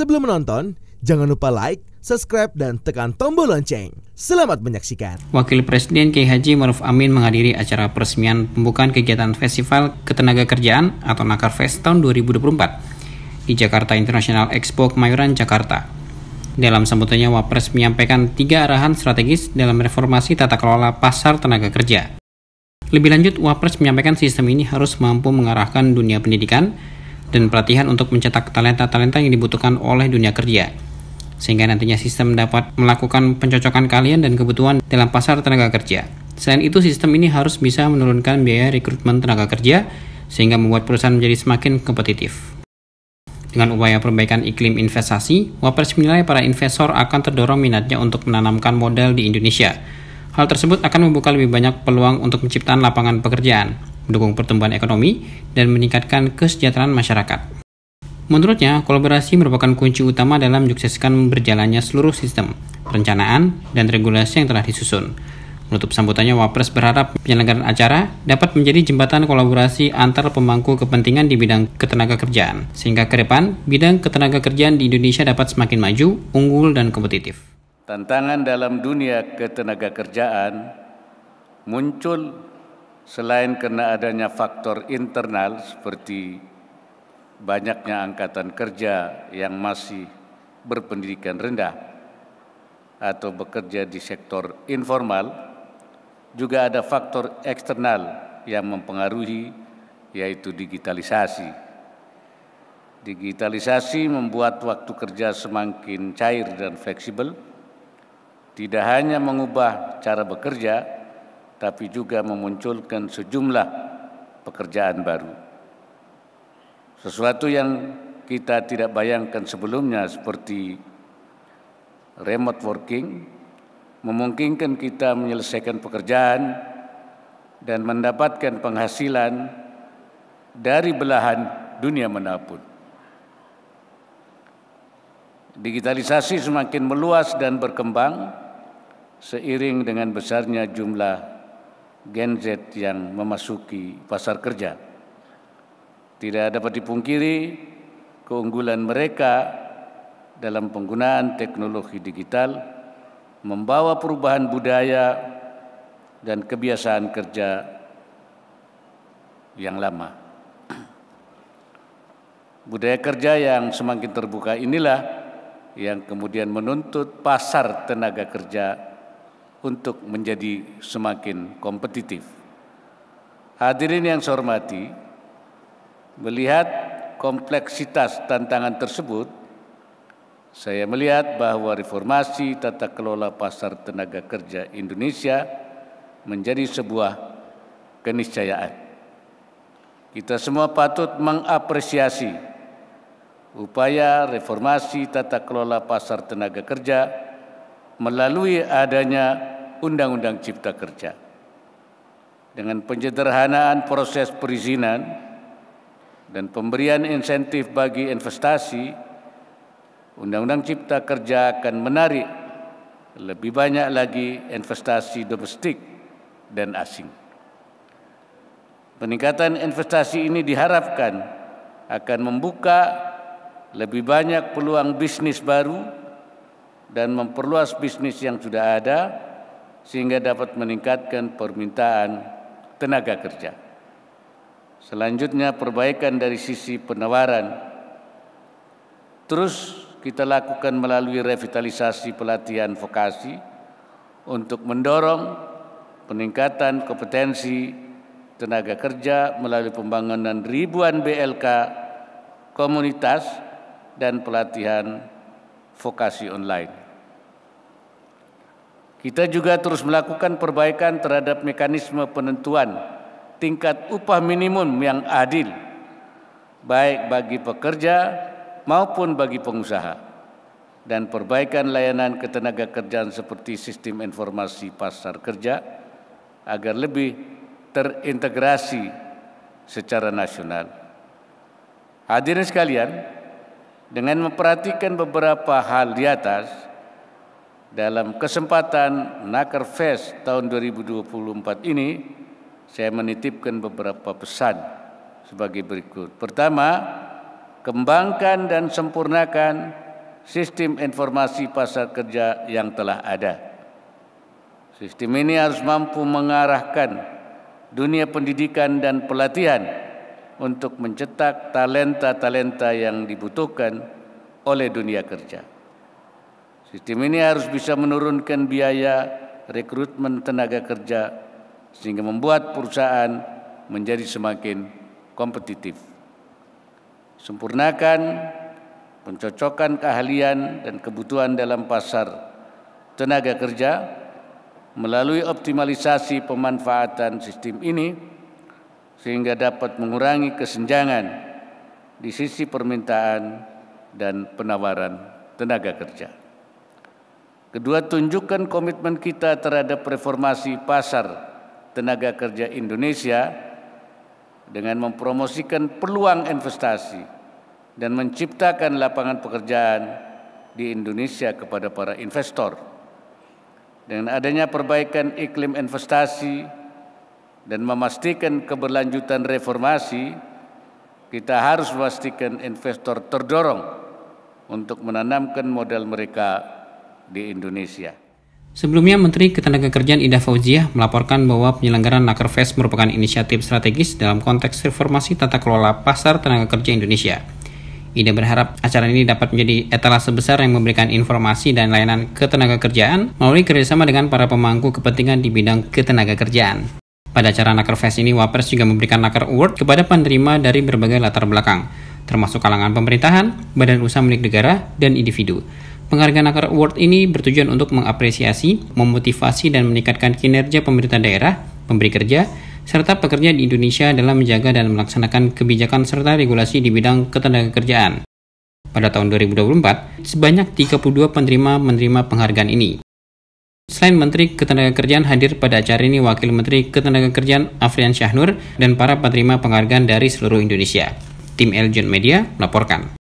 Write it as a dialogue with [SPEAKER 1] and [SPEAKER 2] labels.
[SPEAKER 1] Sebelum menonton, jangan lupa like, subscribe, dan tekan tombol lonceng. Selamat menyaksikan.
[SPEAKER 2] Wakil Presiden Kiai Haji Ma'ruf Amin menghadiri acara peresmian pembukaan kegiatan Festival Ketenagakerjaan atau Nakerfest tahun 2024 di Jakarta International Expo Kemayoran, Jakarta. Dalam sambutannya, Wapres menyampaikan 3 arahan strategis dalam reformasi tata kelola pasar tenaga kerja. Lebih lanjut, Wapres menyampaikan sistem ini harus mampu mengarahkan dunia pendidikan dan pelatihan untuk mencetak talenta-talenta yang dibutuhkan oleh dunia kerja, sehingga nantinya sistem dapat melakukan pencocokan keahlian dan kebutuhan dalam pasar tenaga kerja. Selain itu, sistem ini harus bisa menurunkan biaya rekrutmen tenaga kerja, sehingga membuat perusahaan menjadi semakin kompetitif. Dengan upaya perbaikan iklim investasi, Wapres menilai para investor akan terdorong minatnya untuk menanamkan modal di Indonesia. Hal tersebut akan membuka lebih banyak peluang untuk menciptakan lapangan pekerjaan, mendukung pertumbuhan ekonomi, dan meningkatkan kesejahteraan masyarakat. Menurutnya, kolaborasi merupakan kunci utama dalam menyukseskan berjalannya seluruh sistem perencanaan dan regulasi yang telah disusun. Menutup sambutannya, Wapres berharap penyelenggaraan acara dapat menjadi jembatan kolaborasi antar pemangku kepentingan di bidang ketenagakerjaan, sehingga ke depan bidang ketenagakerjaan di Indonesia dapat semakin maju, unggul, dan kompetitif.
[SPEAKER 3] Tantangan dalam dunia ketenagakerjaan muncul selain karena adanya faktor internal seperti banyaknya angkatan kerja yang masih berpendidikan rendah atau bekerja di sektor informal, juga ada faktor eksternal yang mempengaruhi, yaitu digitalisasi. Digitalisasi membuat waktu kerja semakin cair dan fleksibel, tidak hanya mengubah cara bekerja, tapi juga memunculkan sejumlah pekerjaan baru. Sesuatu yang kita tidak bayangkan sebelumnya seperti remote working memungkinkan kita menyelesaikan pekerjaan dan mendapatkan penghasilan dari belahan dunia manapun. Digitalisasi semakin meluas dan berkembang seiring dengan besarnya jumlah Gen Z yang memasuki pasar kerja. Tidak dapat dipungkiri keunggulan mereka dalam penggunaan teknologi digital membawa perubahan budaya dan kebiasaan kerja yang lama. Budaya kerja yang semakin terbuka inilah yang kemudian menuntut pasar tenaga kerja untuk menjadi semakin kompetitif. Hadirin yang saya hormati, melihat kompleksitas tantangan tersebut, saya melihat bahwa reformasi tata kelola pasar tenaga kerja Indonesia menjadi sebuah keniscayaan. Kita semua patut mengapresiasi upaya reformasi tata kelola pasar tenaga kerja melalui adanya Undang-Undang Cipta Kerja. Dengan penyederhanaan proses perizinan dan pemberian insentif bagi investasi, Undang-Undang Cipta Kerja akan menarik lebih banyak lagi investasi domestik dan asing. Peningkatan investasi ini diharapkan akan membuka lebih banyak peluang bisnis baru dan memperluas bisnis yang sudah ada sehingga dapat meningkatkan permintaan tenaga kerja. Selanjutnya, perbaikan dari sisi penawaran terus kita lakukan melalui revitalisasi pelatihan vokasi untuk mendorong peningkatan kompetensi tenaga kerja melalui pembangunan ribuan BLK komunitas dan pelatihan vokasi online. Kita juga terus melakukan perbaikan terhadap mekanisme penentuan tingkat upah minimum yang adil, baik bagi pekerja maupun bagi pengusaha, dan perbaikan layanan ketenagakerjaan seperti sistem informasi pasar kerja agar lebih terintegrasi secara nasional. Hadirin sekalian, dengan memperhatikan beberapa hal di atas, dalam kesempatan Nakerfest tahun 2024 ini, saya menitipkan beberapa pesan sebagai berikut. Pertama, kembangkan dan sempurnakan sistem informasi pasar kerja yang telah ada. Sistem ini harus mampu mengarahkan dunia pendidikan dan pelatihan untuk mencetak talenta-talenta yang dibutuhkan oleh dunia kerja. Sistem ini harus bisa menurunkan biaya rekrutmen tenaga kerja sehingga membuat perusahaan menjadi semakin kompetitif. Sempurnakan pencocokan keahlian dan kebutuhan dalam pasar tenaga kerja melalui optimalisasi pemanfaatan sistem ini sehingga dapat mengurangi kesenjangan di sisi permintaan dan penawaran tenaga kerja. Kedua, tunjukkan komitmen kita terhadap reformasi pasar tenaga kerja Indonesia dengan mempromosikan peluang investasi dan menciptakan lapangan pekerjaan di Indonesia kepada para investor. Dengan adanya perbaikan iklim investasi dan memastikan keberlanjutan reformasi, kita harus memastikan investor terdorong untuk menanamkan modal mereka di Indonesia.
[SPEAKER 2] Sebelumnya, Menteri Ketenagakerjaan Ida Fauziah melaporkan bahwa penyelenggaraan Nakerfest merupakan inisiatif strategis dalam konteks reformasi tata kelola pasar tenaga kerja Indonesia. Ida berharap acara ini dapat menjadi etalase besar yang memberikan informasi dan layanan ketenagakerjaan melalui kerjasama dengan para pemangku kepentingan di bidang ketenagakerjaan. Pada acara Nakerfest ini, Wapres juga memberikan Naker Award kepada penerima dari berbagai latar belakang, termasuk kalangan pemerintahan, badan usaha milik negara, dan individu. Penghargaan Naker Award ini bertujuan untuk mengapresiasi, memotivasi, dan meningkatkan kinerja pemerintah daerah, pemberi kerja, serta pekerja di Indonesia dalam menjaga dan melaksanakan kebijakan serta regulasi di bidang ketenagakerjaan. Pada tahun 2024, sebanyak 32 penerima menerima penghargaan ini. Selain Menteri Ketenagakerjaan, hadir pada acara ini Wakil Menteri Ketenagakerjaan Afrian Syahnur dan para penerima penghargaan dari seluruh Indonesia. Tim Eljon Media melaporkan.